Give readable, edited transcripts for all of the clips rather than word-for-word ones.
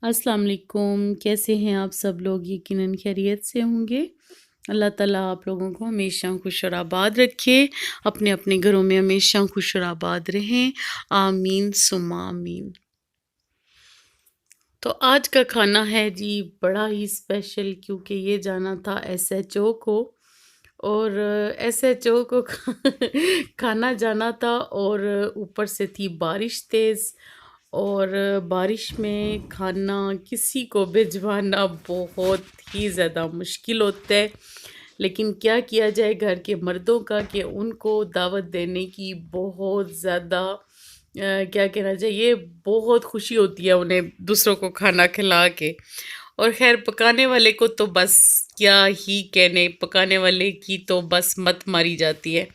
अस्सलाम वालेकुम। कैसे हैं आप सब लोग? यकीनन खैरियत से होंगे। अल्लाह ताला आप लोगों को हमेशा खुश और आबाद रखे, अपने अपने घरों में हमेशा खुश और आबाद रहें। आमीन सुम्मा आमीन। तो आज का खाना है जी बड़ा ही स्पेशल, क्योंकि ये जाना था एसएचओ को, और एसएचओ को खाना जाना था, और ऊपर से थी बारिश तेज़, और बारिश में खाना किसी को भिजवाना बहुत ही ज़्यादा मुश्किल होता है। लेकिन क्या किया जाए घर के मर्दों का कि उनको दावत देने की बहुत ज़्यादा क्या कहना चाहिए, बहुत खुशी होती है उन्हें दूसरों को खाना खिला के। और खैर पकाने वाले को तो बस क्या ही कहने, पकाने वाले की तो बस मत मारी जाती है।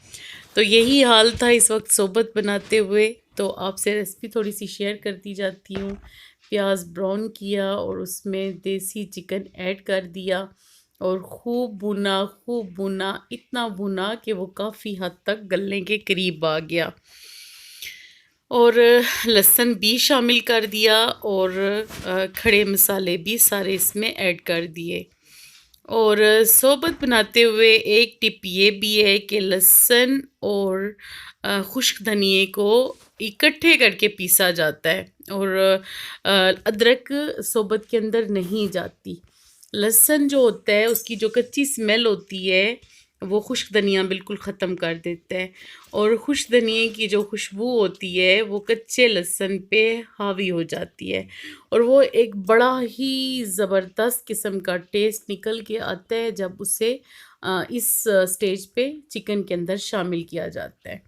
तो यही हाल था इस वक्त सोबत बनाते हुए। तो आपसे रेसिपी थोड़ी सी शेयर करती जाती हूँ। प्याज ब्राउन किया और उसमें देसी चिकन ऐड कर दिया, और खूब भुना, इतना भुना कि वो काफ़ी हद तक गलने के करीब आ गया। और लहसुन भी शामिल कर दिया, और खड़े मसाले भी सारे इसमें ऐड कर दिए। और सोबत बनाते हुए एक टिप ये भी है कि लहसुन और खुश्क धनिए को इकट्ठे करके पीसा जाता है, और अदरक सोबत के अंदर नहीं जाती। लहसुन जो होता है उसकी जो कच्ची स्मेल होती है वो खुश्क धनिया बिल्कुल ख़त्म कर देता है, और खुश्क धनिए की जो खुशबू होती है वो कच्चे लहसुन पे हावी हो जाती है, और वो एक बड़ा ही ज़बरदस्त किस्म का टेस्ट निकल के आता है जब उसे इस स्टेज पे चिकन के अंदर शामिल किया जाता है।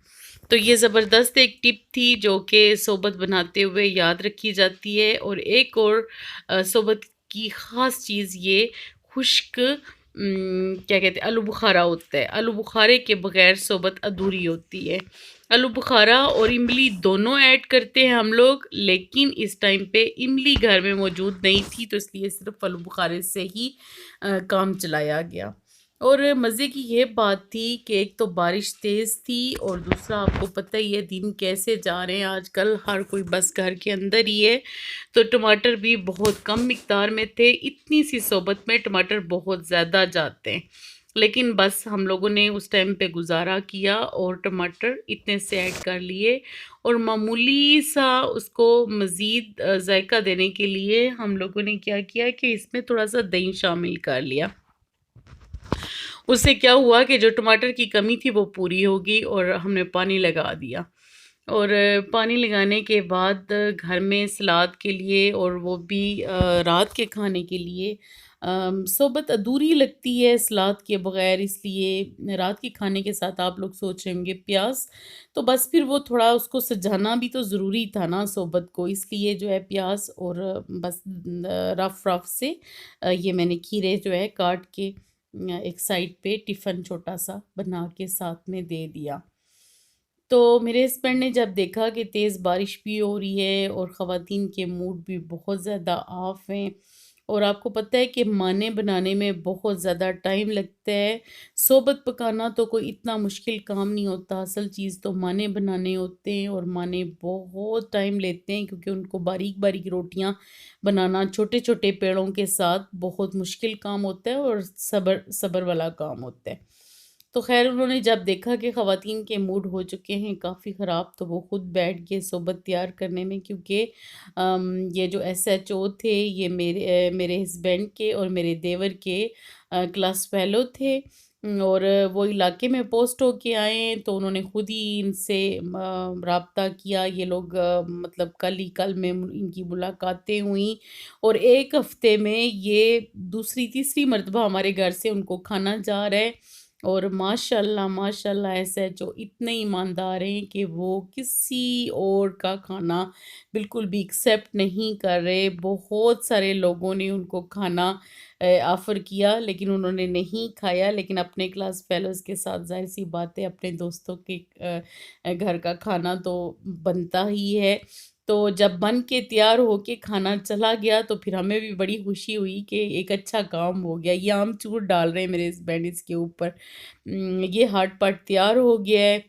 तो ये ज़बरदस्त एक टिप थी जो कि सोबत बनाते हुए याद रखी जाती है। और एक और सोबत की ख़ास चीज़ ये खुश्क क्या कहते हैं, आलू बुखारा होता है। आलू बुखारे के बगैर सोबत अधूरी होती है। आलू बुखारा और इमली दोनों ऐड करते हैं हम लोग, लेकिन इस टाइम पे इमली घर में मौजूद नहीं थी, तो इसलिए सिर्फ आलू बुखारे से ही काम चलाया गया। और मज़े की ये बात थी कि एक तो बारिश तेज़ थी, और दूसरा आपको पता ही है दिन कैसे जा रहे हैं आजकल, हर कोई बस घर के अंदर ही है। तो टमाटर भी बहुत कम मिकदार में थे। इतनी सी सोबत में टमाटर बहुत ज़्यादा जाते हैं, लेकिन बस हम लोगों ने उस टाइम पे गुजारा किया और टमाटर इतने से ऐड कर लिए। और मामूली सा उसको मज़ीद जायका देने के लिए हम लोगों ने क्या किया कि इसमें थोड़ा सा दही शामिल कर लिया। उससे क्या हुआ कि जो टमाटर की कमी थी वो पूरी होगी, और हमने पानी लगा दिया। और पानी लगाने के बाद घर में सलाद के लिए, और वो भी रात के खाने के लिए, सोबत अधूरी लगती है सलाद के बगैर, इसलिए रात के खाने के साथ आप लोग सोच रहे होंगे प्याज, तो बस फिर वो थोड़ा उसको सजाना भी तो ज़रूरी था ना सोबत को, इसलिए जो है प्याज और बस रफ रफ से ये मैंने खीरे जो है काट के एक साइड पे टिफ़िन छोटा सा बना के साथ में दे दिया। तो मेरे हस्बैंड ने जब देखा कि तेज़ बारिश भी हो रही है और ख़वातीन के मूड भी बहुत ज़्यादा ऑफ हैं, और आपको पता है कि माने बनाने में बहुत ज़्यादा टाइम लगता है। सोबत पकाना तो कोई इतना मुश्किल काम नहीं होता, असल चीज़ तो माने बनाने होते हैं, और माने बहुत टाइम लेते हैं क्योंकि उनको बारीक बारीक रोटियां बनाना छोटे छोटे पेड़ों के साथ बहुत मुश्किल काम होता है, और सब्र सब्र वाला काम होता है। तो ख़ैर उन्होंने जब देखा कि ख़वातीन के मूड हो चुके हैं काफ़ी ख़राब, तो वो खुद बैठ गए सोबत तैयार करने में, क्योंकि ये जो एसएचओ थे ये मेरे हस्बैंड के और मेरे देवर के क्लास फेलो थे। और वो इलाके में पोस्ट होके आए हैं, तो उन्होंने खुद ही इनसे राब्ता किया। ये लोग मतलब कल में इनकी मुलाकातें हुई, और एक हफ़्ते में ये दूसरी तीसरी मर्तबा हमारे घर से उनको खाना जा रहा है। और माशाल्लाह माशाल्लाह ऐसे जो इतने ईमानदार हैं कि वो किसी और का खाना बिल्कुल भी एक्सेप्ट नहीं कर रहे। बहुत सारे लोगों ने उनको खाना ऑफ़र किया, लेकिन उन्होंने नहीं खाया, लेकिन अपने क्लास फेलोज़ के साथ ज़ाहिर-सी बात है अपने दोस्तों के घर का खाना तो बनता ही है। तो जब बन के तैयार होके खाना चला गया तो फिर हमें भी बड़ी खुशी हुई कि एक अच्छा काम हो गया। ये आमचूर डाल रहे हैं मेरे हस्बैंड इसके ऊपर। ये हॉट पॉट तैयार हो गया है,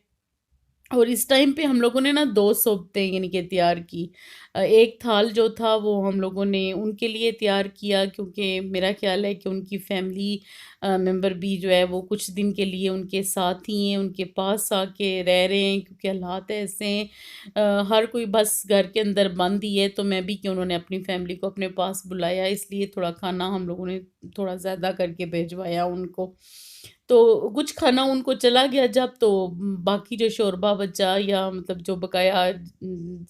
और इस टाइम पे हम लोगों ने ना 2 सोबतें यानी कि तैयार की। एक थाल जो था वो हम लोगों ने उनके लिए तैयार किया, क्योंकि मेरा ख़्याल है कि उनकी फ़ैमिली मेंबर भी जो है वो कुछ दिन के लिए उनके साथ ही हैं, उनके पास आके रह रहे हैं, क्योंकि हालात ऐसे हैं। हर कोई बस घर के अंदर बंद ही है, तो मैं भी क्यों, उन्होंने अपनी फ़ैमिली को अपने पास बुलाया, इसलिए थोड़ा खाना हम लोगों ने थोड़ा ज़्यादा करके भिजवाया उनको। तो कुछ खाना उनको चला गया जब, तो बाकी जो शोरबा बचा या मतलब जो बकाया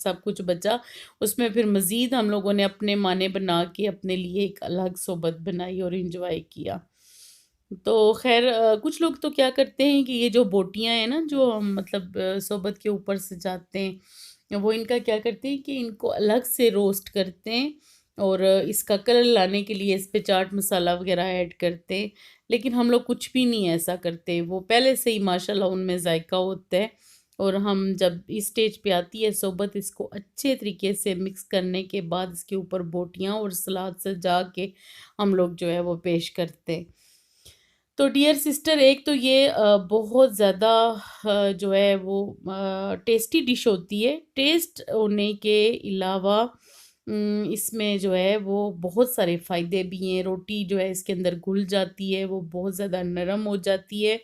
सब कुछ बचा, उसमें फिर मज़ीद हम लोगों ने अपने माने बना के अपने लिए एक अलग सोबत बनाई और एंजॉय किया। तो ख़ैर कुछ लोग तो क्या करते हैं कि ये जो बोटियाँ हैं ना, जो हम मतलब सोबत के ऊपर सजाते हैं, वो इनका क्या करते हैं कि इनको अलग से रोस्ट करते हैं और इसका कलर लाने के लिए इस पे चाट मसाला वग़ैरह ऐड करते हैं। लेकिन हम लोग कुछ भी नहीं ऐसा करते, वो पहले से ही माशाल्लाह उनमें ज़ायक़ा होता है। और हम जब इस स्टेज पे आती है सोबत, इसको अच्छे तरीके से मिक्स करने के बाद इसके ऊपर बोटियाँ और सलाद सजा के हम लोग जो है वो पेश करते हैं। तो डियर सिस्टर, एक तो ये बहुत ज़्यादा जो है वो टेस्टी डिश होती है। टेस्ट होने के अलावा इसमें जो है वो बहुत सारे फ़ायदे भी हैं। रोटी जो है इसके अंदर घुल जाती है, वो बहुत ज़्यादा नरम हो जाती है।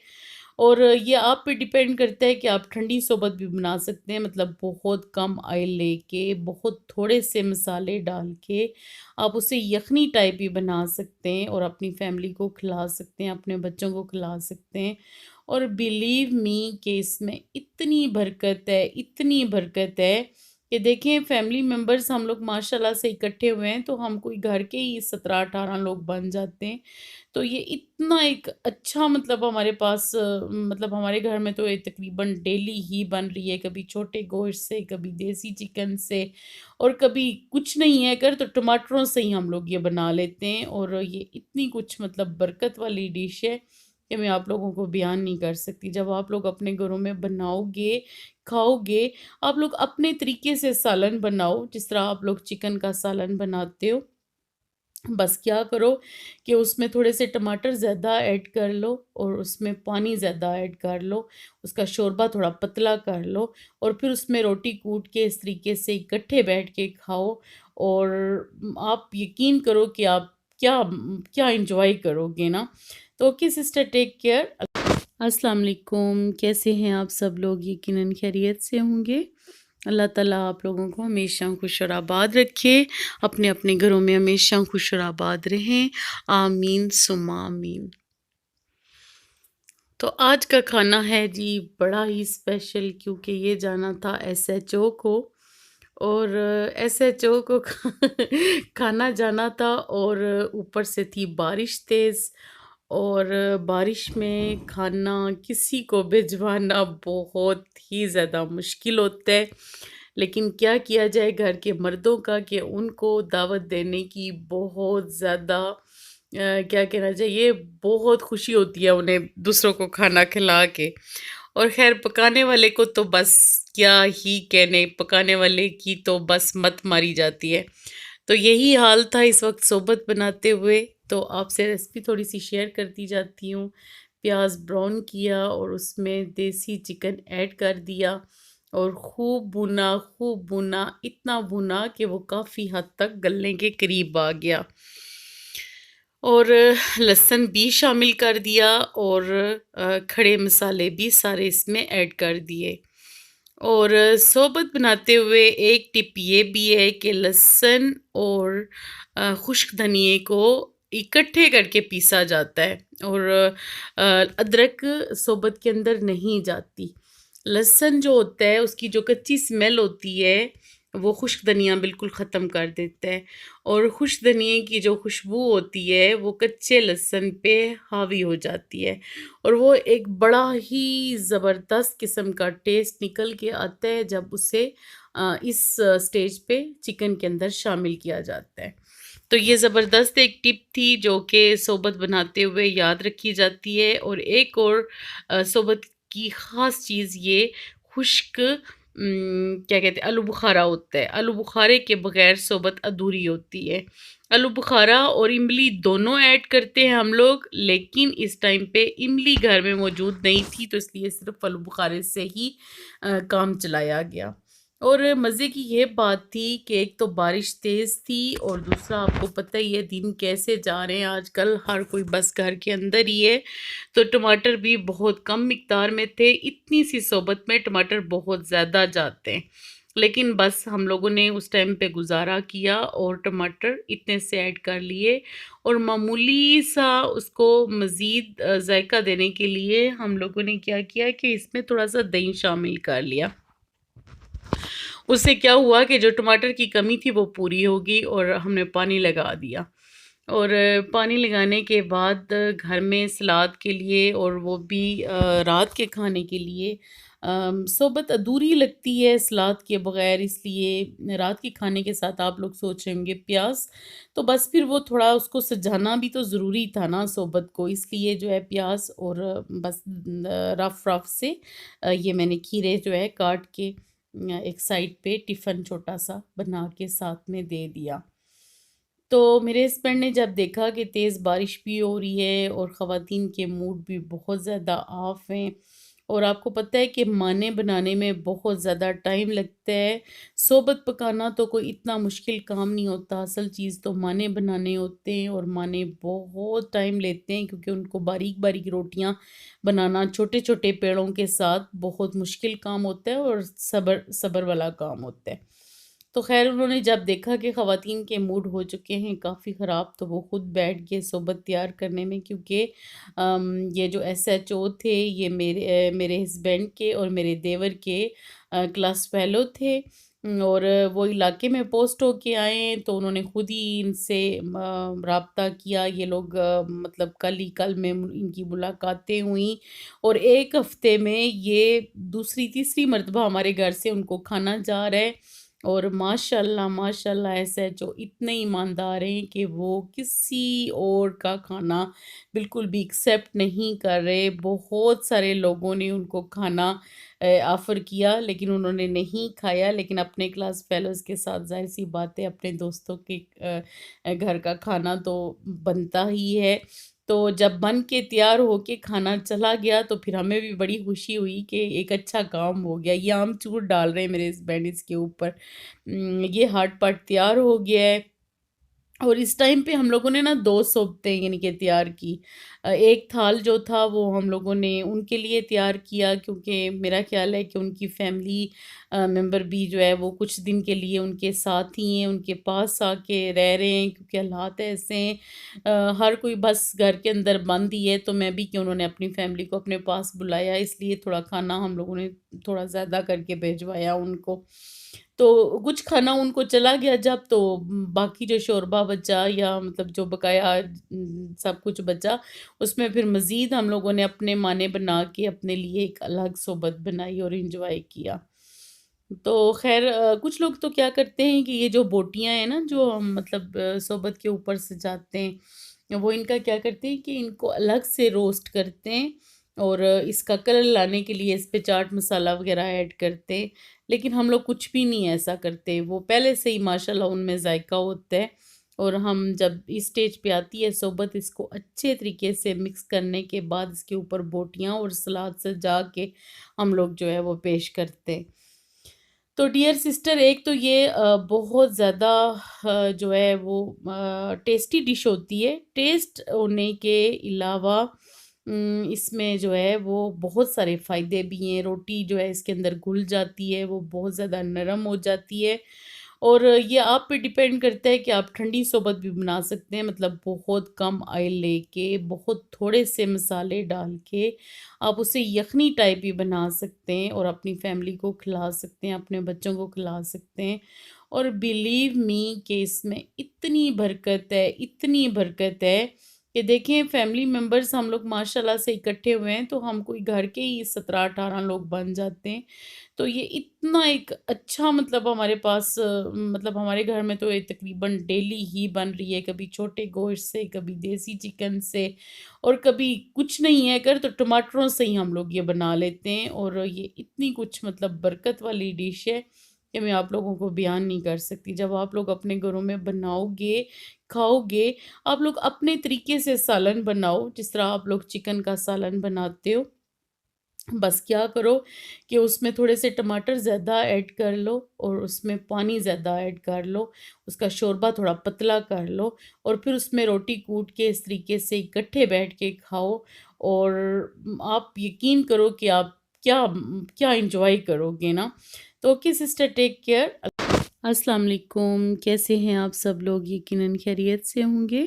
और ये आप पे डिपेंड करता है कि आप ठंडी सोबत भी बना सकते हैं, मतलब बहुत कम ऑयल लेके, बहुत थोड़े से मसाले डाल के आप उसे यखनी टाइप भी बना सकते हैं और अपनी फैमिली को खिला सकते हैं, अपने बच्चों को खिला सकते हैं। और बिलीव मी कि इसमें इतनी बरकत है, इतनी बरकत है कि देखें, फैमिली मेंबर्स हम लोग माशाल्लाह से इकट्ठे हुए हैं, तो हम कोई घर के ही 17-18 लोग बन जाते हैं। तो ये इतना एक अच्छा मतलब हमारे पास मतलब हमारे घर में तो ये तकरीबन डेली ही बन रही है, कभी छोटे गोश्त से, कभी देसी चिकन से, और कभी कुछ नहीं है अगर तो टमाटरों से ही हम लोग ये बना लेते हैं। और ये इतनी कुछ मतलब बरकत वाली डिश है कि मैं आप लोगों को बयान नहीं कर सकती। जब आप लोग अपने घरों में बनाओगे, खाओगे, आप लोग अपने तरीके से सालन बनाओ, जिस तरह आप लोग चिकन का सालन बनाते हो। बस क्या करो कि उसमें थोड़े से टमाटर ज़्यादा ऐड कर लो और उसमें पानी ज़्यादा ऐड कर लो, उसका शोरबा थोड़ा पतला कर लो और फिर उसमें रोटी कूट के इस तरीके से इकट्ठे बैठ के खाओ। और आप यकीन करो कि आप क्या क्या एंजॉय करोगे ना। तो ओके सिस्टर, टेक केयर। अस्सलाम वालेकुम, कैसे हैं आप सब लोग? यकीनन खैरियत से होंगे। अल्लाह ताला आप लोगों को हमेशा खुश और आबाद रखे, अपने अपने घरों में हमेशा खुश और आबाद रहें। आमीन सुम्मा आमीन। तो आज का खाना है जी बड़ा ही स्पेशल, क्योंकि ये जाना था एसएचओ को, और एसएचओ को खाना जाना था, और ऊपर से थी बारिश तेज़, और बारिश में खाना किसी को भिजवाना बहुत ही ज़्यादा मुश्किल होता है। लेकिन क्या किया जाए घर के मर्दों का कि उनको दावत देने की बहुत ज़्यादा क्या कहना चाहिए, बहुत खुशी होती है उन्हें दूसरों को खाना खिला के। और ख़ैर पकाने वाले को तो बस क्या ही कहने, पकाने वाले की तो बस मत मारी जाती है। तो यही हाल था इस वक्त सोबत बनाते हुए। तो आपसे रेसिपी थोड़ी सी शेयर करती जाती हूँ। प्याज ब्राउन किया और उसमें देसी चिकन ऐड कर दिया और खूब भुना, इतना भुना कि वो काफ़ी हद तक गलने के करीब आ गया। और लहसुन भी शामिल कर दिया और खड़े मसाले भी सारे इसमें ऐड कर दिए। और सोबत बनाते हुए एक टिप ये भी है कि लहसुन और खुश्क धनिए को इकट्ठे करके पीसा जाता है, और अदरक सोबत के अंदर नहीं जाती। लहसुन जो होता है उसकी जो कच्ची स्मेल होती है वो खुश्क धनिया बिल्कुल ख़त्म कर देता है, और खुश्क धनिए की जो खुशबू होती है वो कच्चे लहसुन पे हावी हो जाती है, और वो एक बड़ा ही ज़बरदस्त किस्म का टेस्ट निकल के आता है जब उसे इस स्टेज पे चिकन के अंदर शामिल किया जाता है। तो ये ज़बरदस्त एक टिप थी जो कि सोबत बनाते हुए याद रखी जाती है। और एक और सोबत की ख़ास चीज़ ये खुश्क क्या कहते हैं, आलू बुखारा होता है। आलू बुखारे के बगैर सोबत अधूरी होती है। आलू बुखारा और इमली दोनों ऐड करते हैं हम लोग, लेकिन इस टाइम पे इमली घर में मौजूद नहीं थी, तो इसलिए सिर्फ आलू बुखारे से ही काम चलाया गया। और मज़े की ये बात थी कि एक तो बारिश तेज़ थी, और दूसरा आपको पता ही है दिन कैसे जा रहे हैं आजकल, हर कोई बस घर के अंदर ही है। तो टमाटर भी बहुत कम मिकदार में थे। इतनी सी सोबत में टमाटर बहुत ज़्यादा जाते हैं, लेकिन बस हम लोगों ने उस टाइम पे गुजारा किया और टमाटर इतने से ऐड कर लिए। और मामूली सा उसको मज़ीद जायका देने के लिए हम लोगों ने क्या किया कि इसमें थोड़ा सा दही शामिल कर लिया। उससे क्या हुआ कि जो टमाटर की कमी थी वो पूरी हो गई, और हमने पानी लगा दिया। और पानी लगाने के बाद घर में सलाद के लिए, और वो भी रात के खाने के लिए, सोबत अधूरी लगती है सलाद के बगैर, इसलिए रात के खाने के साथ आप लोग सोच रहे होंगे प्याज, तो बस फिर वो थोड़ा उसको सजाना भी तो ज़रूरी था ना सोबत को, इसलिए जो है प्याज और बस रफ रफ से ये मैंने खीरे जो है काट के एक साइड पे टिफ़िन छोटा सा बना के साथ में दे दिया। तो मेरे हस्बैंड ने जब देखा कि तेज़ बारिश भी हो रही है और ख़वातीन के मूड भी बहुत ज़्यादा ऑफ हैं, और आपको पता है कि माने बनाने में बहुत ज़्यादा टाइम लगता है। सोबत पकाना तो कोई इतना मुश्किल काम नहीं होता, असल चीज़ तो माने बनाने होते हैं, और माने बहुत टाइम लेते हैं क्योंकि उनको बारीक बारीक रोटियां बनाना छोटे छोटे पेड़ों के साथ बहुत मुश्किल काम होता है, और सब्र सब्र वाला काम होता है। तो ख़ैर उन्होंने जब देखा कि ख़वातीन के मूड हो चुके हैं काफ़ी ख़राब, तो वो खुद बैठ गए सोबत तैयार करने में, क्योंकि ये जो एसएचओ थे ये मेरे हस्बैंड के और मेरे देवर के क्लास फेलो थे। और वो इलाके में पोस्ट होके आए हैं, तो उन्होंने खुद ही इनसे राब्ता किया। ये लोग मतलब कल में इनकी मुलाकातें हुई, और 1 हफ़्ते में ये दूसरी तीसरी मर्तबा हमारे घर से उनको खाना जा रहा है। और माशाल्लाह माशाल्लाह एसएचओ इतने ईमानदार हैं कि वो किसी और का खाना बिल्कुल भी एक्सेप्ट नहीं कर रहे। बहुत सारे लोगों ने उनको खाना ऑफ़र किया, लेकिन उन्होंने नहीं खाया, लेकिन अपने क्लास फेलोज़ के साथ ज़ाहिर-सी बात है अपने दोस्तों के घर का खाना तो बनता ही है। तो जब बन के तैयार होके खाना चला गया, तो फिर हमें भी बड़ी खुशी हुई कि एक अच्छा काम हो गया। ये आमचूर डाल रहे हैं मेरे हस्बैंड इसके ऊपर। ये हाट पाट तैयार हो गया है। और इस टाइम पे हम लोगों ने ना 2 सोबतें यानी कि तैयार की। एक थाल जो था वो हम लोगों ने उनके लिए तैयार किया, क्योंकि मेरा ख़्याल है कि उनकी फैमिली मेंबर भी जो है वो कुछ दिन के लिए उनके साथ ही हैं, उनके पास आके रह रहे हैं, क्योंकि हालात ऐसे हैं। हर कोई बस घर के अंदर बंद ही है, तो मैं भी कि उन्होंने अपनी फैमिली को अपने पास बुलाया, इसलिए थोड़ा खाना हम लोगों ने थोड़ा ज़्यादा करके भिजवाया उनको। तो कुछ खाना उनको चला गया जब, तो बाकी जो शोरबा बचा या मतलब जो बकाया सब कुछ बचा, उसमें फिर मज़ीद हम लोगों ने अपने माने बना के अपने लिए एक अलग सोबत बनाई और एंजॉय किया। तो ख़ैर कुछ लोग तो क्या करते हैं कि ये जो बोटियाँ हैं ना जो हम मतलब सोबत के ऊपर सजाते हैं, वो इनका क्या करते हैं कि इनको अलग से रोस्ट करते हैं, और इसका कलर लाने के लिए इस पे चाट मसाला वग़ैरह ऐड करते हैं। लेकिन हम लोग कुछ भी नहीं ऐसा करते, वो पहले से ही माशाल्लाह उनमें जायका होता है। और हम जब इस स्टेज पे आती है सोबत, इसको अच्छे तरीके से मिक्स करने के बाद इसके ऊपर बोटियाँ और सलाद सजा के हम लोग जो है वो पेश करते हैं। तो डियर सिस्टर, एक तो ये बहुत ज़्यादा जो है वो टेस्टी डिश होती है। टेस्ट होने के अलावा इसमें जो है वो बहुत सारे फ़ायदे भी हैं। रोटी जो है इसके अंदर घुल जाती है, वो बहुत ज़्यादा नरम हो जाती है। और ये आप पे डिपेंड करता है कि आप ठंडी सोबत भी बना सकते हैं, मतलब बहुत कम ऑयल लेके, बहुत थोड़े से मसाले डाल के आप उसे यखनी टाइप भी बना सकते हैं, और अपनी फैमिली को खिला सकते हैं, अपने बच्चों को खिला सकते हैं। और बिलीव मी कि इसमें इतनी बरकत है, इतनी बरकत है कि देखें फैमिली मेंबर्स हम लोग माशाल्लाह से इकट्ठे हुए हैं तो हम कोई घर के ही 17-18 लोग बन जाते हैं। तो ये इतना एक अच्छा मतलब हमारे पास मतलब हमारे घर में तो ये तकरीबन डेली ही बन रही है, कभी छोटे गोश्त से, कभी देसी चिकन से और कभी कुछ नहीं है अगर तो टमाटरों से ही हम लोग ये बना लेते हैं और ये इतनी कुछ मतलब बरकत वाली डिश है कि मैं आप लोगों को बयान नहीं कर सकती। जब आप लोग अपने घरों में बनाओगे, खाओगे, आप लोग अपने तरीके से सालन बनाओ, जिस तरह आप लोग चिकन का सालन बनाते हो। बस क्या करो कि उसमें थोड़े से टमाटर ज़्यादा ऐड कर लो और उसमें पानी ज़्यादा ऐड कर लो, उसका शोरबा थोड़ा पतला कर लो और फिर उसमें रोटी कूट के इस तरीके से इकट्ठे बैठ के खाओ और आप यकीन करो कि आप क्या एंजॉय करोगे ना। तो ओके सिस्टर, टेक केयर। अस्सलाम वालेकुम, कैसे हैं आप सब लोग? यकीनन खैरियत से होंगे।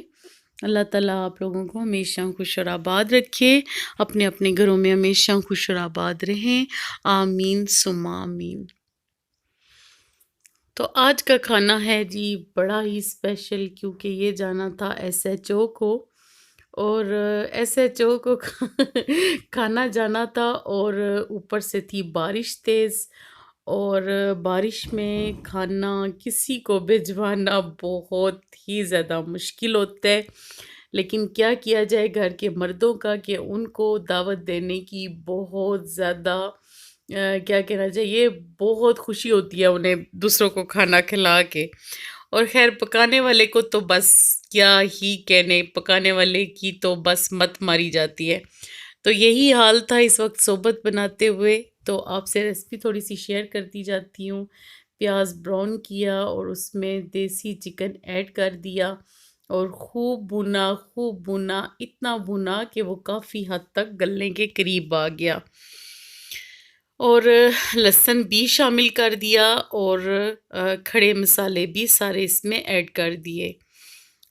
अल्लाह ताला आप लोगों को हमेशा खुश और आबाद रखे, अपने अपने घरों में हमेशा खुश और आबाद रहें। आमीन सुम्मा आमीन। तो आज का खाना है जी बड़ा ही स्पेशल, क्योंकि ये जाना था एसएचओ को और एसएचओ को खाना जाना था और ऊपर से थी बारिश तेज़ और बारिश में खाना किसी को भिजवाना बहुत ही ज़्यादा मुश्किल होता है। लेकिन क्या किया जाए घर के मर्दों का कि उनको दावत देने की बहुत ज़्यादा क्या कहना चाहिए, बहुत खुशी होती है उन्हें दूसरों को खाना खिला के। और ख़ैर पकाने वाले को तो बस क्या ही कहने, पकाने वाले की तो बस मत मारी जाती है। तो यही हाल था इस वक्त सोबत बनाते हुए, तो आपसे रेसिपी थोड़ी-सी शेयर करती जाती हूँ। प्याज़ ब्राउन किया और उसमें देसी चिकन ऐड कर दिया और खूब भुना, इतना भुना कि वो काफ़ी हद तक गलने के करीब आ गया। और लहसुन भी शामिल कर दिया और खड़े मसाले भी सारे इसमें ऐड कर दिए।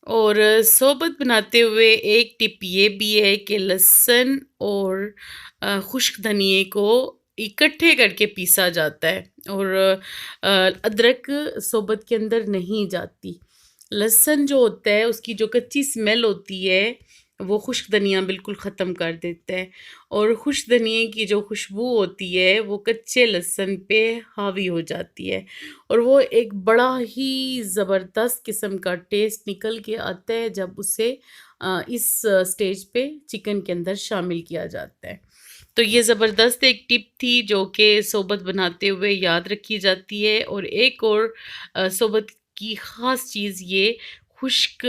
और सोबत बनाते हुए एक टिप ये भी है कि लहसुन और खुश्क धनिए को इकट्ठे करके पीसा जाता है और अदरक सोबत के अंदर नहीं जाती। लहसुन जो होता है उसकी जो कच्ची स्मेल होती है वो खुश्क धनिया बिल्कुल ख़त्म कर देता है और खुश्क धनिए की जो खुशबू होती है वो कच्चे लहसुन पे हावी हो जाती है और वो एक बड़ा ही ज़बरदस्त किस्म का टेस्ट निकल के आता है जब उसे इस स्टेज पे चिकन के अंदर शामिल किया जाता है। तो ये ज़बरदस्त एक टिप थी जो कि सोबत बनाते हुए याद रखी जाती है। और एक और सोबत की ख़ास चीज़ ये खुश्क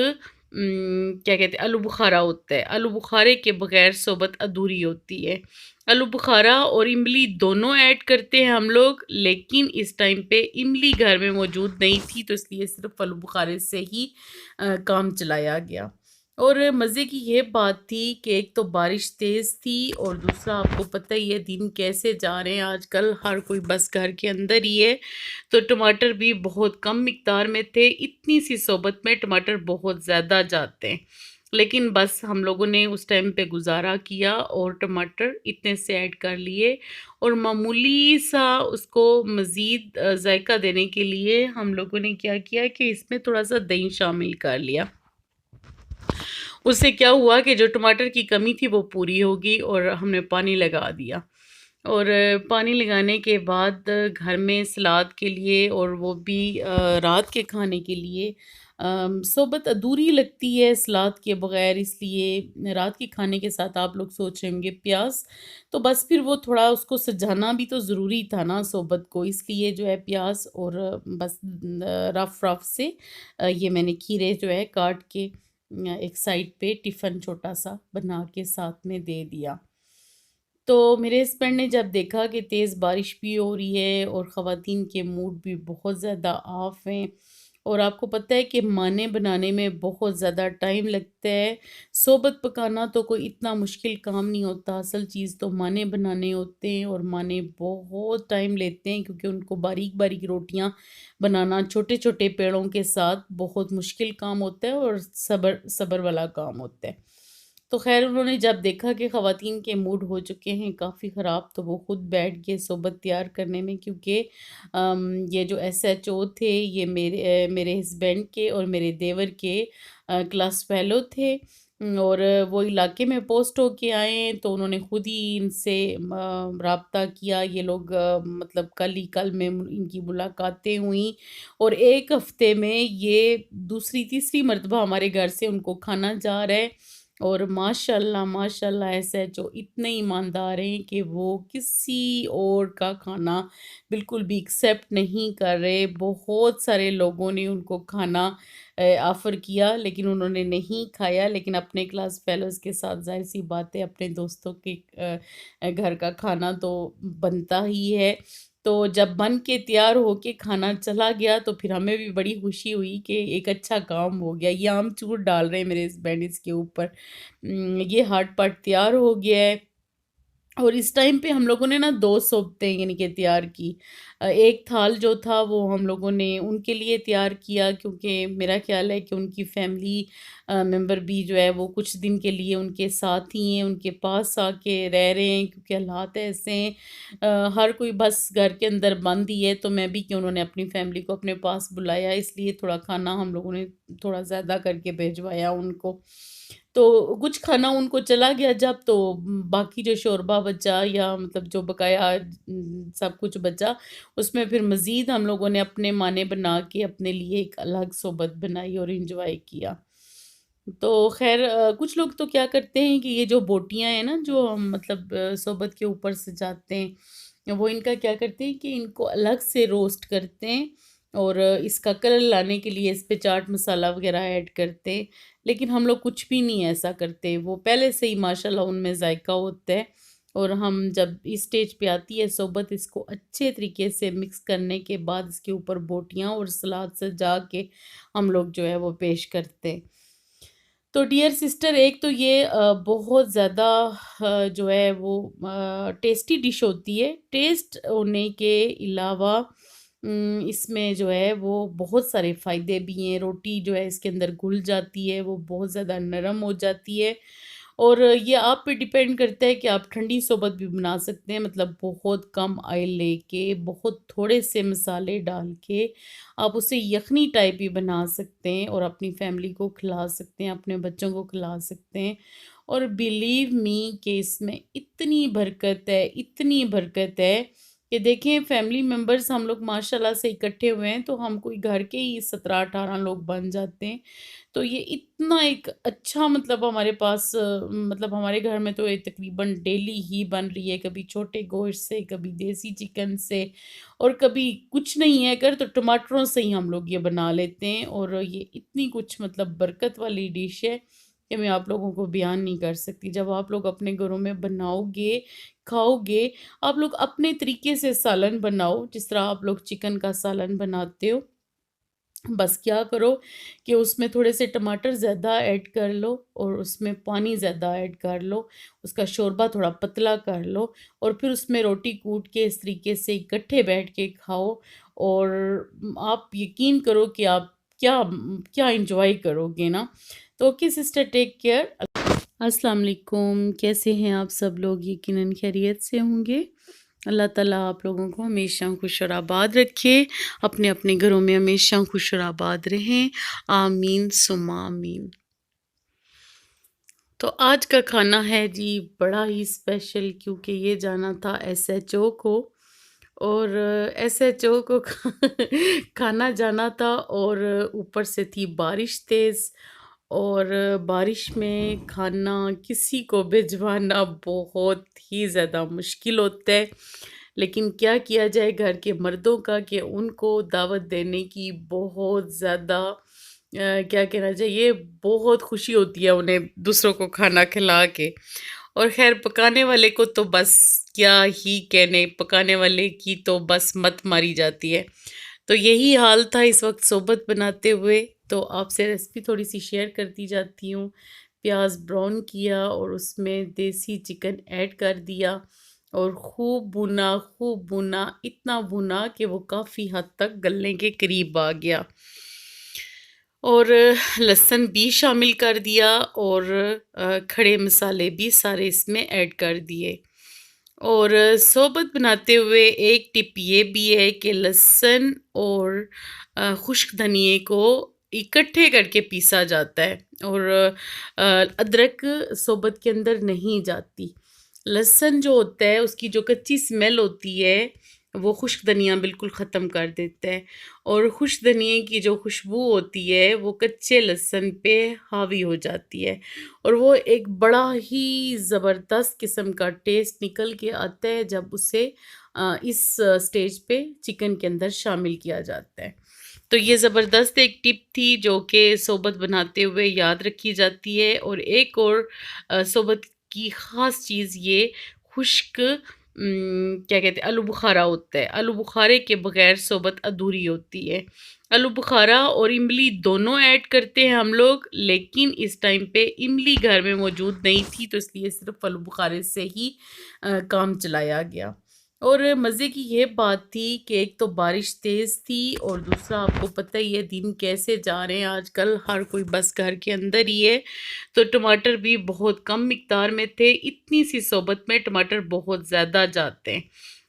क्या कहते हैं, आलू बुखारा होता है। आलू बुखारे के बगैर सोबत अधूरी होती है। आलू बुखारा और इमली दोनों ऐड करते हैं हम लोग, लेकिन इस टाइम पे इमली घर में मौजूद नहीं थी तो इसलिए सिर्फ आलू बुखारे से ही काम चलाया गया। और मज़े की ये बात थी कि एक तो बारिश तेज़ थी और दूसरा आपको पता ही है दिन कैसे जा रहे हैं आजकल, हर कोई बस घर के अंदर ही है। तो टमाटर भी बहुत कम मिकदार में थे, इतनी सी सोबत में टमाटर बहुत ज़्यादा जाते हैं, लेकिन बस हम लोगों ने उस टाइम पे गुजारा किया और टमाटर इतने से ऐड कर लिए और मामूली सा उसको मज़ीद जायका देने के लिए हम लोगों ने क्या किया कि इसमें थोड़ा सा दही शामिल कर लिया। उससे क्या हुआ कि जो टमाटर की कमी थी वो पूरी होगी और हमने पानी लगा दिया। और पानी लगाने के बाद घर में सलाद के लिए और वो भी रात के खाने के लिए सोबत अधूरी लगती है सलाद के बगैर, इसलिए रात के खाने के साथ आप लोग सोच रहे होंगे प्याज, तो बस फिर वो थोड़ा उसको सजाना भी तो ज़रूरी था ना सोबत को, इसलिए जो है प्याज और बस रफ रफ से ये मैंने खीरे जो है काट के एक साइड पे टिफ़िन छोटा सा बना के साथ में दे दिया। तो मेरे हस्बैंड ने जब देखा कि तेज़ बारिश भी हो रही है और ख़वातीन के मूड भी बहुत ज़्यादा ऑफ हैं और आपको पता है कि माने बनाने में बहुत ज़्यादा टाइम लगता है। सोबत पकाना तो कोई इतना मुश्किल काम नहीं होता, असल चीज़ तो माने बनाने होते हैं और माने बहुत टाइम लेते हैं क्योंकि उनको बारीक-बारीक रोटियां बनाना छोटे-छोटे पेड़ों के साथ बहुत मुश्किल काम होता है और सब्र सब्र वाला काम होता है। तो ख़ैर उन्होंने जब देखा कि ख़वातीन के मूड हो चुके हैं काफ़ी ख़राब, तो वो ख़ुद बैठ गए सोबत तैयार करने में, क्योंकि ये जो एसएचओ थे ये मेरे हस्बैंड के और मेरे देवर के क्लास फेलो थे। और वो इलाके में पोस्ट होके आए हैं, तो उन्होंने खुद ही इनसे राब्ता किया। ये लोग मतलब कल में इनकी मुलाकातें हुई और 1 हफ्ते में ये दूसरी तीसरी मर्तबा हमारे घर से उनको खाना जा रहा है। और माशाल्लाह माशाल्लाह एसएचओ इतने ईमानदार हैं कि वो किसी और का खाना बिल्कुल भी एक्सेप्ट नहीं कर रहे। बहुत सारे लोगों ने उनको खाना ऑफ़र किया, लेकिन उन्होंने नहीं खाया। लेकिन अपने क्लास फेलोज़ के साथ ज़ाहिर-सी बात है, अपने दोस्तों के घर का खाना तो बनता ही है। तो जब बन के तैयार होके खाना चला गया, तो फिर हमें भी बड़ी खुशी हुई कि एक अच्छा काम हो गया। ये आमचूर डाल रहे हैं मेरे हस्बैंड इसके ऊपर। ये हाट पाट तैयार हो गया है। और इस टाइम पे हम लोगों ने ना 2 सोबतें यानी कि तैयार की। एक थाल जो था वो हम लोगों ने उनके लिए तैयार किया, क्योंकि मेरा ख़्याल है कि उनकी फैमिली मेंबर भी जो है वो कुछ दिन के लिए उनके साथ ही हैं, उनके पास आके रह रहे हैं, क्योंकि हालात ऐसे हैं। हर कोई बस घर के अंदर बंद ही है, तो मैं भी क्यों, उन्होंने अपनी फैमिली को अपने पास बुलाया, इसलिए थोड़ा खाना हम लोगों ने थोड़ा ज़्यादा करके भिजवाया उनको। तो कुछ खाना उनको चला गया जब, तो बाकी जो शोरबा बचा या मतलब जो बकाया सब कुछ बचा, उसमें फिर मज़ीद हम लोगों ने अपने माने बना के अपने लिए एक अलग सोबत बनाई और एंजॉय किया। तो ख़ैर कुछ लोग तो क्या करते हैं कि ये जो बोटियाँ हैं ना, जो हम मतलब सोबत के ऊपर से जाते हैं, वो इनका क्या करते हैं कि इनको अलग से रोस्ट करते हैं और इसका कलर लाने के लिए इस पे चाट मसाला वग़ैरह ऐड करते हैं। लेकिन हम लोग कुछ भी नहीं ऐसा करते, वो पहले से ही माशाल्लाह उनमें जायका होता है। और हम जब इस स्टेज पे आती है सोबत, इसको अच्छे तरीके से मिक्स करने के बाद इसके ऊपर बोटियां और सलाद सजा के हम लोग जो है वो पेश करते हैं। तो डियर सिस्टर, एक तो ये बहुत ज़्यादा जो है वो टेस्टी डिश होती है। टेस्ट होने के अलावा इसमें जो है वो बहुत सारे फ़ायदे भी हैं। रोटी जो है इसके अंदर घुल जाती है, वो बहुत ज़्यादा नरम हो जाती है। और ये आप पे डिपेंड करता है कि आप ठंडी सोबत भी बना सकते हैं, मतलब बहुत कम ऑयल लेके, बहुत थोड़े से मसाले डाल के आप उसे यखनी टाइप भी बना सकते हैं और अपनी फैमिली को खिला सकते हैं, अपने बच्चों को खिला सकते हैं। और बिलीव मी कि इसमें इतनी बरकत है कि देखें, फैमिली मेंबर्स हम लोग माशाल्लाह से इकट्ठे हुए हैं, तो हम कोई घर के ही 17-18 लोग बन जाते हैं। तो ये इतना एक अच्छा मतलब हमारे पास मतलब हमारे घर में तो ये तकरीबन डेली ही बन रही है, कभी छोटे गोश्त से, कभी देसी चिकन से, और कभी कुछ नहीं है अगर तो टमाटरों से ही हम लोग ये बना लेते हैं। और ये इतनी कुछ मतलब बरकत वाली डिश है कि मैं आप लोगों को बयान नहीं कर सकती। जब आप लोग अपने घरों में बनाओगे, खाओगे, आप लोग अपने तरीके से सालन बनाओ, जिस तरह आप लोग चिकन का सालन बनाते हो। बस क्या करो कि उसमें थोड़े से टमाटर ज़्यादा ऐड कर लो और उसमें पानी ज़्यादा ऐड कर लो, उसका शोरबा थोड़ा पतला कर लो और फिर उसमें रोटी कूट के इस तरीके से इकट्ठे बैठ के खाओ। और आप यकीन करो कि आप क्या क्या एंजॉय करोगे ना। तो ओके सिस्टर, टेक केयर। अस्सलाम वालेकुम, कैसे हैं आप सब लोग? यकीनन खैरियत से होंगे। अल्लाह ताला आप लोगों को हमेशा खुश और आबाद रखे, अपने अपने घरों में हमेशा खुश और आबाद रहें। आमीन सुम्मा आमीन। तो आज का खाना है जी बड़ा ही स्पेशल, क्योंकि ये जाना था एसएचओ को। और एसएचओ को खाना जाना था, और ऊपर से थी बारिश तेज़। और बारिश में खाना किसी को भिजवाना बहुत ही ज़्यादा मुश्किल होता है। लेकिन क्या किया जाए घर के मर्दों का कि उनको दावत देने की बहुत ज़्यादा क्या कहना चाहिए, बहुत खुशी होती है उन्हें दूसरों को खाना खिला के। और ख़ैर पकाने वाले को तो बस क्या ही कहने, पकाने वाले की तो बस मत मारी जाती है। तो यही हाल था इस वक्त सोबत बनाते हुए। तो आपसे रेसिपी थोड़ी सी शेयर करती जाती हूँ। प्याज ब्राउन किया और उसमें देसी चिकन ऐड कर दिया और खूब भुना, इतना भुना कि वो काफ़ी हद तक गलने के करीब आ गया। और लहसुन भी शामिल कर दिया और खड़े मसाले भी सारे इसमें ऐड कर दिए। और सोबत बनाते हुए एक टिप ये भी है कि लहसुन और खुश्क धनिए को इकट्ठे करके पीसा जाता है और अदरक सोबत के अंदर नहीं जाती। लहसुन जो होता है उसकी जो कच्ची स्मेल होती है वो खुश्क धनिया बिल्कुल ख़त्म कर देता है और खुश्क धनिए की जो खुशबू होती है वो कच्चे लहसुन पे हावी हो जाती है और वो एक बड़ा ही ज़बरदस्त किस्म का टेस्ट निकल के आता है जब उसे इस स्टेज पे चिकन के अंदर शामिल किया जाता है। तो ये ज़बरदस्त एक टिप थी जो कि सोबत बनाते हुए याद रखी जाती है और एक और सोबत की ख़ास चीज़ ये खुश्क क्या कहते हैं आलू बुखारा होता है। आलू बुखारे के बगैर सोबत अधूरी होती है। आलू बुखारा और इमली दोनों ऐड करते हैं हम लोग, लेकिन इस टाइम पे इमली घर में मौजूद नहीं थी तो इसलिए सिर्फ़ आलू बुखारे से ही काम चलाया गया। और मज़े की ये बात थी कि एक तो बारिश तेज़ थी और दूसरा आपको पता ही है दिन कैसे जा रहे हैं आजकल, हर कोई बस घर के अंदर ही है। तो टमाटर भी बहुत कम मिकदार में थे, इतनी सी सोबत में टमाटर बहुत ज़्यादा जाते हैं।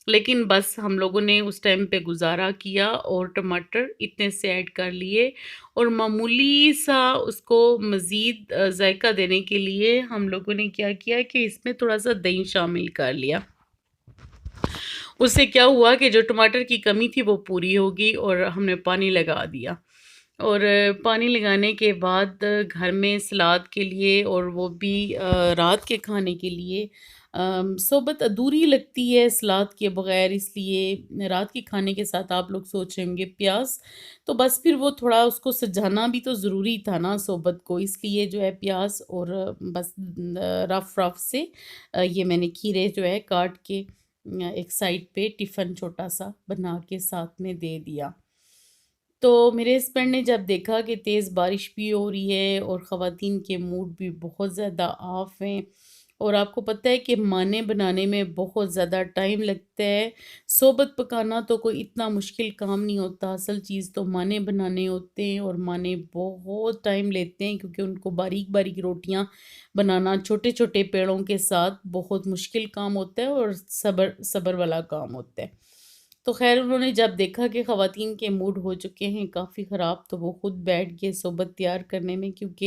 लेकिन बस हम लोगों ने उस टाइम पे गुज़ारा किया और टमाटर इतने से ऐड कर लिए और मामूली सा उसको मज़ीद जायका देने के लिए हम लोगों ने क्या किया कि इसमें थोड़ा-सा दही शामिल कर लिया। उससे क्या हुआ कि जो टमाटर की कमी थी वो पूरी हो गई और हमने पानी लगा दिया और पानी लगाने के बाद घर में सलाद के लिए और वो भी रात के खाने के लिए सोबत अधूरी लगती है सलाद के बगैर, इसलिए रात के खाने के साथ आप लोग सोच रहे होंगे प्याज, तो बस फिर वो थोड़ा उसको सजाना भी तो ज़रूरी था ना सोबत को, इसलिए जो है प्याज और बस रफ रफ से ये मैंने खीरे जो है काट के एक साइड पे टिफ़िन छोटा-सा बना के साथ में दे दिया। तो मेरे हस्बैंड ने जब देखा कि तेज़ बारिश भी हो रही है और ख़वातीन के मूड भी बहुत ज़्यादा ऑफ हैं और आपको पता है कि माने बनाने में बहुत ज़्यादा टाइम लगता है। सोबत पकाना तो कोई इतना मुश्किल काम नहीं होता, असल चीज़ तो माने बनाने होते हैं और माने बहुत टाइम लेते हैं क्योंकि उनको बारीक-बारीक रोटियाँ बनाना छोटे-छोटे पेड़ों के साथ बहुत मुश्किल काम होता है और सब्र सब्र वाला काम होता है। तो ख़ैर उन्होंने जब देखा कि ख़वातीन के मूड हो चुके हैं काफ़ी ख़राब, तो वो खुद बैठ गए सोबत तैयार करने में क्योंकि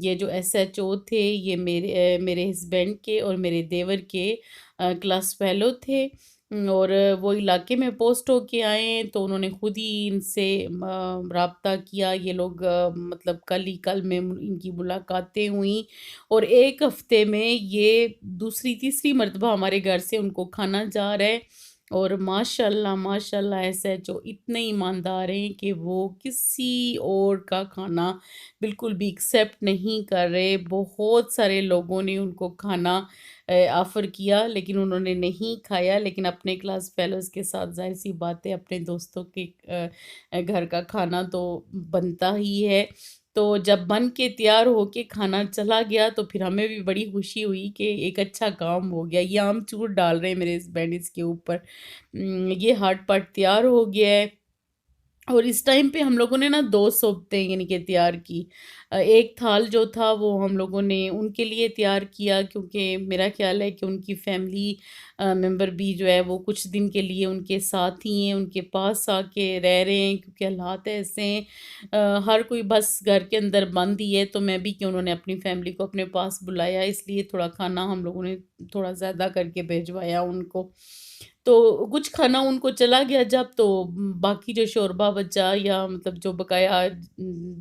ये जो एसएचओ थे ये मेरे हस्बैंड के और मेरे देवर के क्लास फ़ेलो थे। और वो इलाके में पोस्ट होके आए हैं तो उन्होंने खुद ही इनसे राब्ता किया। ये लोग मतलब कल में इनकी मुलाकातें हुई और 1 हफ़्ते में ये दूसरी तीसरी मर्तबा हमारे घर से उनको खाना जा रहा है। और माशाल्लाह माशाल्लाह एसएचओ इतने ईमानदार हैं कि वो किसी और का खाना बिल्कुल भी एक्सेप्ट नहीं कर रहे। बहुत सारे लोगों ने उनको खाना ऑफ़र किया लेकिन उन्होंने नहीं खाया, लेकिन अपने क्लास फेलोज़ के साथ ज़ाहिर-सी बात है अपने दोस्तों के घर का खाना तो बनता ही है। तो जब बन के तैयार होके खाना चला गया तो फिर हमें भी बड़ी खुशी हुई कि एक अच्छा काम हो गया। ये आमचूर डाल रहे हैं मेरे हस्बैंड इसके ऊपर। ये हाट पाट तैयार हो गया है और इस टाइम पे हम लोगों ने ना 2 सोबतें यानी कि तैयार की। एक थाल जो था वो हम लोगों ने उनके लिए तैयार किया क्योंकि मेरा ख़्याल है कि उनकी फैमिली मेंबर भी जो है वो कुछ दिन के लिए उनके साथ ही हैं, उनके पास आके रह रहे हैं क्योंकि हालात ऐसे हैं। हर कोई बस घर के अंदर बंद ही है, तो मैं भी कि उन्होंने अपनी फैमिली को अपने पास बुलाया इसलिए थोड़ा खाना हम लोगों ने थोड़ा ज़्यादा करके भिजवाया उनको। तो कुछ खाना उनको चला गया जब तो बाकी जो शोरबा बचा या मतलब जो बकाया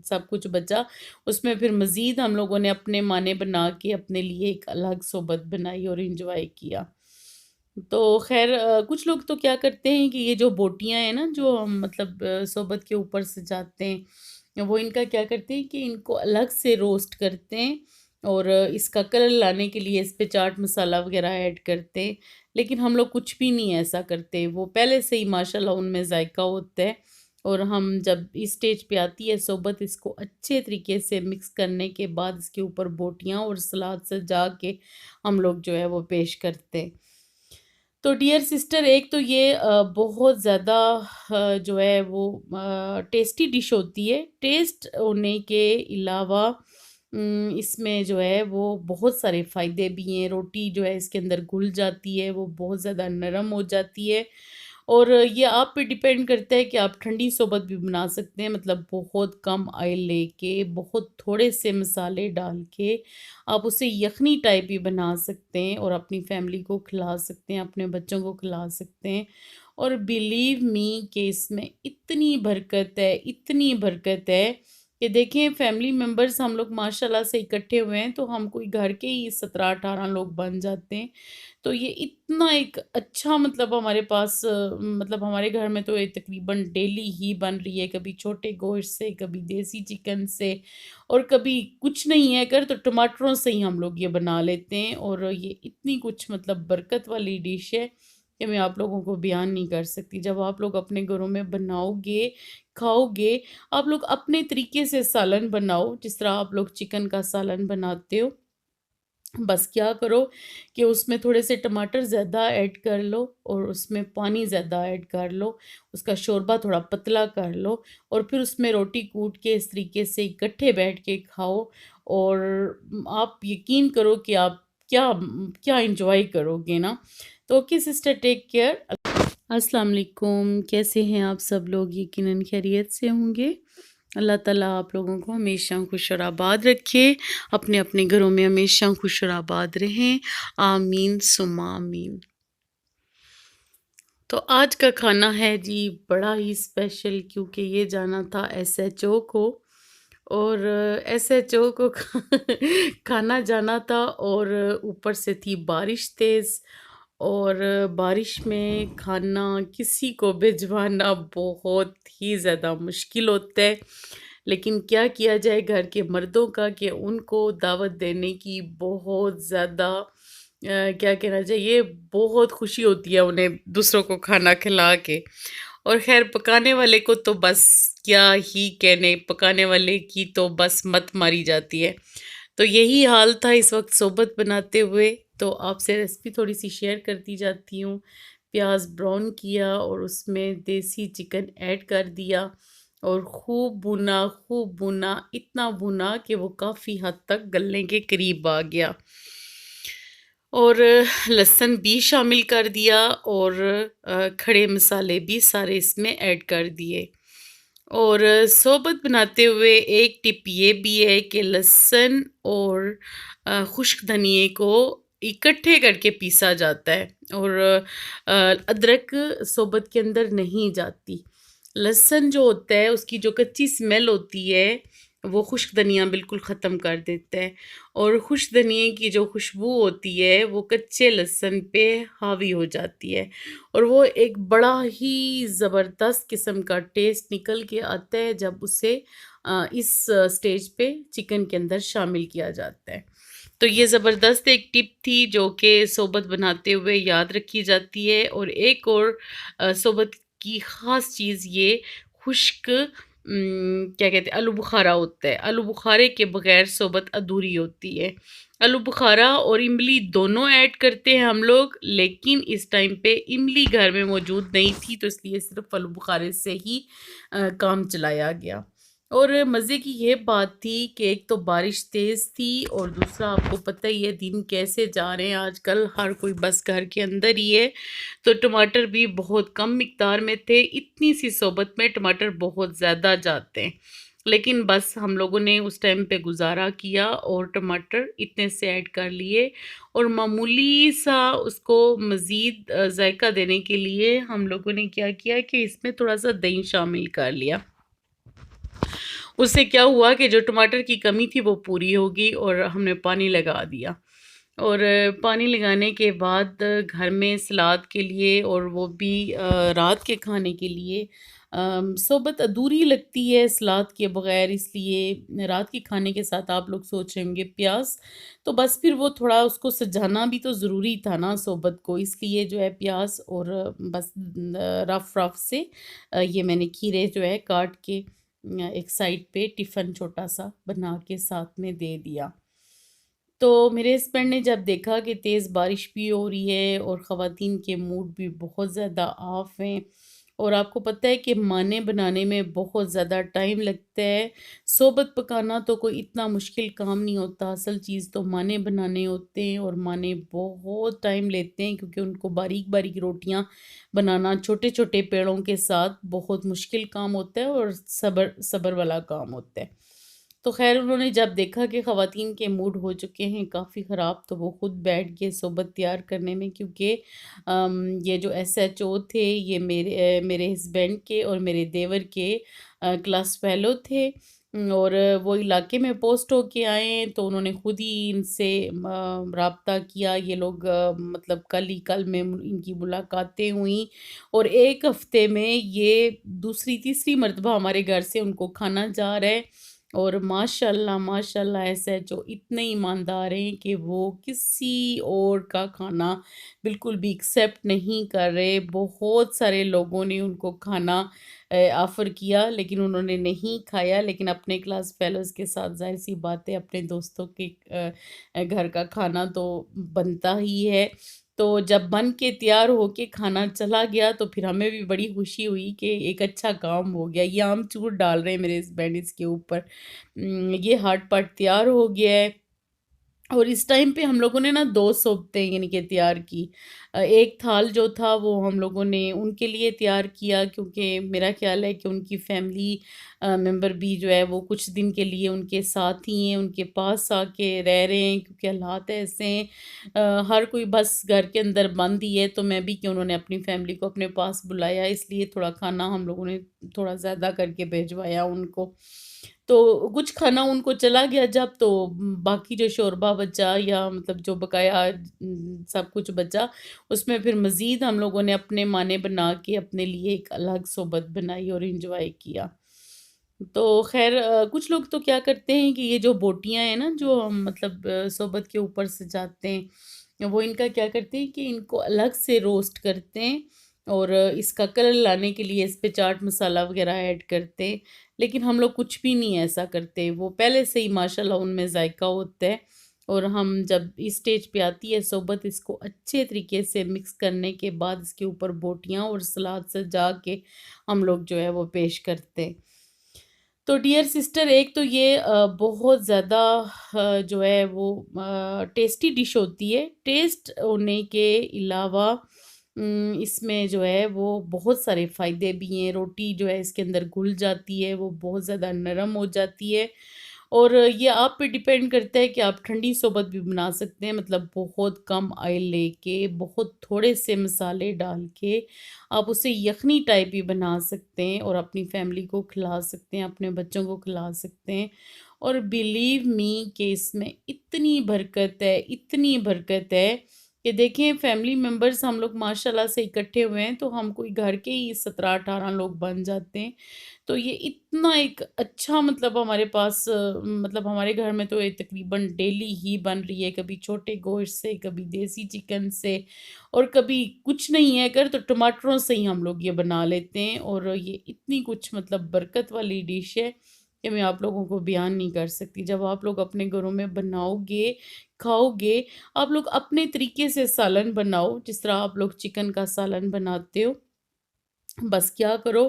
सब कुछ बचा, उसमें फिर मज़ीद हम लोगों ने अपने माने बना के अपने लिए एक अलग सोबत बनाई और एन्जॉय किया। तो ख़ैर कुछ लोग तो क्या करते हैं कि ये जो बोटियाँ हैं ना जो हम मतलब सोबत के ऊपर सजाते हैं, वो इनका क्या करते हैं कि इनको अलग से रोस्ट करते हैं और इसका कलर लाने के लिए इस पे चाट मसाला वग़ैरह ऐड करते हैं। लेकिन हम लोग कुछ भी नहीं ऐसा करते, वो पहले से ही माशाल्लाह उनमें ज़ायक़ा होता है और हम जब इस स्टेज पे आती है सोबत इसको अच्छे तरीके से मिक्स करने के बाद इसके ऊपर बोटियाँ और सलाद सजा के हम लोग जो है वो पेश करते हैं। तो डियर सिस्टर एक तो ये बहुत ज़्यादा जो है वो टेस्टी डिश होती है। टेस्ट होने के अलावा इसमें जो है वो बहुत सारे फ़ायदे भी हैं। रोटी जो है इसके अंदर घुल जाती है, वो बहुत ज़्यादा नरम हो जाती है और ये आप पे डिपेंड करता है कि आप ठंडी सोबत भी बना सकते हैं, मतलब बहुत कम ऑयल लेके, बहुत थोड़े से मसाले डाल के आप उसे यखनी टाइप भी बना सकते हैं और अपनी फैमिली को खिला सकते हैं, अपने बच्चों को खिला सकते हैं। और बिलीव मी कि इसमें इतनी बरकत है, इतनी बरकत है कि देखें फैमिली मेंबर्स हम लोग माशाल्लाह से इकट्ठे हुए हैं तो हम कोई घर के ही 17-18 लोग बन जाते हैं। तो ये इतना एक अच्छा मतलब हमारे पास मतलब हमारे घर में तो ये तकरीबन डेली ही बन रही है, कभी छोटे गोश्त से, कभी देसी चिकन से और कभी कुछ नहीं है अगर तो टमाटरों से ही हम लोग ये बना लेते हैं। और ये इतनी कुछ मतलब बरकत वाली डिश है कि मैं आप लोगों को बयान नहीं कर सकती। जब आप लोग अपने घरों में बनाओगे, खाओगे, आप लोग अपने तरीके से सालन बनाओ, जिस तरह आप लोग चिकन का सालन बनाते हो। बस क्या करो कि उसमें थोड़े से टमाटर ज़्यादा ऐड कर लो और उसमें पानी ज़्यादा ऐड कर लो, उसका शोरबा थोड़ा पतला कर लो और फिर उसमें रोटी कूट के इस तरीके से इकट्ठे बैठ के खाओ। और आप यकीन करो कि आप क्या क्या एंजॉय करोगे ना। तो ओके सिस्टर, टेक केयर। अस्सलाम वालेकुम, कैसे हैं आप सब लोग? यकीनन खैरियत से होंगे। अल्लाह ताला आप लोगों को हमेशा खुश और आबाद रखे, अपने अपने घरों में हमेशा खुश और आबाद रहें। आमीन सुम्मा आमीन। तो आज का खाना है जी बड़ा ही स्पेशल, क्योंकि ये जाना था एसएचओ को और एसएचओ को खाना जाना था और ऊपर से थी बारिश तेज़ और बारिश में खाना किसी को भिजवाना बहुत ही ज़्यादा मुश्किल होता है। लेकिन क्या किया जाए घर के मर्दों का कि उनको दावत देने की बहुत ज़्यादा क्या कहना चाहिए, बहुत खुशी होती है उन्हें दूसरों को खाना खिला के। और खैर पकाने वाले को तो बस क्या ही कहने, पकाने वाले की तो बस मत मारी जाती है। तो यही हाल था इस वक्त सोबत बनाते हुए। तो आपसे रेसिपी थोड़ी सी शेयर करती जाती हूँ। प्याज ब्राउन किया और उसमें देसी चिकन ऐड कर दिया और खूब भुना, इतना भुना कि वो काफ़ी हद तक गलने के करीब आ गया। और लहसुन भी शामिल कर दिया और खड़े मसाले भी सारे इसमें ऐड कर दिए। और सोबत बनाते हुए एक टिप ये भी है कि लहसुन और खुश्क धनिए को इकट्ठे करके पीसा जाता है और अदरक सोबत के अंदर नहीं जाती। लहसुन जो होता है उसकी जो कच्ची स्मेल होती है वो खुश्क धनिया बिल्कुल ख़त्म कर देता है और खुश्क धनिए की जो खुशबू होती है वो कच्चे लहसुन पे हावी हो जाती है और वो एक बड़ा ही ज़बरदस्त किस्म का टेस्ट निकल के आता है जब उसे इस स्टेज पे चिकन के अंदर शामिल किया जाता है। तो ये ज़बरदस्त एक टिप थी जो कि सोबत बनाते हुए याद रखी जाती है। और एक और सोबत की ख़ास चीज़ ये खुश्क क्या कहते हैं, आलू बुखारा होता है। आलू बुखारे के बगैर सोबत अधूरी होती है। आलू बुखारा और इमली दोनों ऐड करते हैं हम लोग, लेकिन इस टाइम पे इमली घर में मौजूद नहीं थी तो इसलिए सिर्फ आलू बुखारे से ही काम चलाया गया। और मज़े की ये बात थी कि एक तो बारिश तेज़ थी और दूसरा आपको पता ही है दिन कैसे जा रहे हैं आजकल, हर कोई बस घर के अंदर ही है। तो टमाटर भी बहुत कम मिकदार में थे, इतनी सी सोबत में टमाटर बहुत ज़्यादा जाते हैं, लेकिन बस हम लोगों ने उस टाइम पे गुजारा किया और टमाटर इतने से ऐड कर लिए और मामूली सा उसको मज़ीद जायका देने के लिए हम लोगों ने क्या किया कि इसमें थोड़ा सा दही शामिल कर लिया। उससे क्या हुआ कि जो टमाटर की कमी थी वो पूरी हो गई और हमने पानी लगा दिया। और पानी लगाने के बाद घर में सलाद के लिए और वो भी रात के खाने के लिए सोबत अधूरी लगती है सलाद के बगैर, इसलिए रात के खाने के साथ आप लोग सोच रहे होंगे प्याज, तो बस फिर वो थोड़ा उसको सजाना भी तो ज़रूरी था ना सोबत को, इसलिए जो है प्याज और बस रफ रफ से ये मैंने खीरे जो है काट के एक साइड पे टिफ़िन छोटा सा बना के साथ में दे दिया। तो मेरे हस्बैंड ने जब देखा कि तेज़ बारिश भी हो रही है और ख़वातीन के मूड भी बहुत ज़्यादा ऑफ हैं और आपको पता है कि माने बनाने में बहुत ज़्यादा टाइम लगता है। सोबत पकाना तो कोई इतना मुश्किल काम नहीं होता, असल चीज़ तो माने बनाने होते हैं और माने बहुत टाइम लेते हैं क्योंकि उनको बारीक-बारीक रोटियाँ बनाना छोटे-छोटे पेड़ों के साथ बहुत मुश्किल काम होता है और सब्र सब्र वाला काम होता है। तो ख़ैर उन्होंने जब देखा कि ख़वातीन के मूड हो चुके हैं काफ़ी ख़राब, तो वो खुद बैठ गए सोबत तैयार करने में क्योंकि ये जो एसएचओ थे ये मेरे हस्बैंड के और मेरे देवर के क्लास फेलो थे। और वो इलाके में पोस्ट होके आए हैं तो उन्होंने खुद ही इनसे राब्ता किया। ये लोग मतलब कल में इनकी मुलाकातें हुई और 1 हफ़्ते में ये दूसरी तीसरी मर्तबा हमारे घर से उनको खाना जा रहा है। और माशाल्लाह माशाल्लाह एसएचओ इतने ईमानदार हैं कि वो किसी और का खाना बिल्कुल भी एक्सेप्ट नहीं कर रहे। बहुत सारे लोगों ने उनको खाना ऑफ़र किया लेकिन उन्होंने नहीं खाया, लेकिन अपने क्लास फेलोज़ के साथ ज़ाहिर-सी बात है अपने दोस्तों के घर का खाना तो बनता ही है। तो जब बन के तैयार होके खाना चला गया तो फिर हमें भी बड़ी खुशी हुई कि एक अच्छा काम हो गया। ये आमचूर डाल रहे हैं मेरे हस्बैंड इसके ऊपर। ये हाट पाट तैयार हो गया है। और इस टाइम पे हम लोगों ने ना 2 सोबतें यानी कि तैयार की। एक थाल जो था वो हम लोगों ने उनके लिए तैयार किया क्योंकि मेरा ख़्याल है कि उनकी फैमिली मेंबर भी जो है वो कुछ दिन के लिए उनके साथ ही हैं, उनके पास आके रह रहे हैं क्योंकि हालात ऐसे हैं। हर कोई बस घर के अंदर बंद ही है, तो मैं भी कि उन्होंने अपनी फैमिली को अपने पास बुलाया इसलिए थोड़ा खाना हम लोगों ने थोड़ा ज़्यादा करके भिजवाया उनको। तो कुछ खाना उनको चला गया जब तो बाकी जो शोरबा बचा या मतलब जो बकाया सब कुछ बचा, उसमें फिर मज़ीद हम लोगों ने अपने माने बना के अपने लिए एक अलग सोबत बनाई और एन्जॉय किया। तो ख़ैर कुछ लोग तो क्या करते हैं कि ये जो बोटियाँ हैं ना जो हम मतलब सोबत के ऊपर से जाते हैं, वो इनका क्या करते हैं कि इनको अलग से रोस्ट करते हैं और इसका कलर लाने के लिए इस पे चाट मसाला वग़ैरह ऐड करते हैं। लेकिन हम लोग कुछ भी नहीं ऐसा करते, वो पहले से ही माशाल्लाह उनमें ज़ायक़ा होता है और हम जब इस स्टेज पे आती है सोबत इसको अच्छे तरीके से मिक्स करने के बाद इसके ऊपर बोटियाँ और सलाद सजा के हम लोग जो है वो पेश करते हैं। तो डियर सिस्टर एक तो ये बहुत ज़्यादा जो है वो टेस्टी डिश होती है। टेस्ट होने के अलावा इसमें जो है वो बहुत सारे फ़ायदे भी हैं। रोटी जो है इसके अंदर घुल जाती है, वो बहुत ज़्यादा नरम हो जाती है और ये आप पे डिपेंड करता है कि आप ठंडी सोबत भी बना सकते हैं मतलब बहुत कम ऑयल लेके, बहुत थोड़े से मसाले डाल के आप उसे यखनी टाइप भी बना सकते हैं और अपनी फैमिली को खिला सकते हैं, अपने बच्चों को खिला सकते हैं। और बिलीव मी कि इसमें इतनी बरकत है कि देखें फैमिली मेंबर्स हम लोग माशाल्लाह से इकट्ठे हुए हैं तो हम कोई घर के ही 17-18 लोग बन जाते हैं। तो ये इतना एक अच्छा मतलब हमारे पास मतलब हमारे घर में तो ये तकरीबन डेली ही बन रही है, कभी छोटे गोश्त से, कभी देसी चिकन से और कभी कुछ नहीं है अगर तो टमाटरों से ही हम लोग ये बना लेते हैं और ये इतनी कुछ मतलब बरकत वाली डिश है कि मैं आप लोगों को बयान नहीं कर सकती। जब आप लोग अपने घरों में बनाओगे, खाओगे, आप लोग अपने तरीके से सालन बनाओ, जिस तरह आप लोग चिकन का सालन बनाते हो। बस क्या करो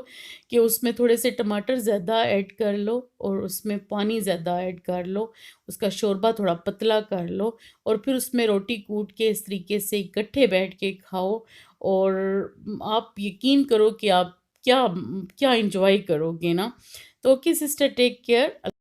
कि उसमें थोड़े से टमाटर ज़्यादा ऐड कर लो और उसमें पानी ज़्यादा ऐड कर लो, उसका शोरबा थोड़ा पतला कर लो और फिर उसमें रोटी कूट के इस तरीके से इकट्ठे बैठ के खाओ और आप यकीन करो कि आप क्या क्या एंजॉय करोगे ना। तो ओके सिस्टर टेक केयर।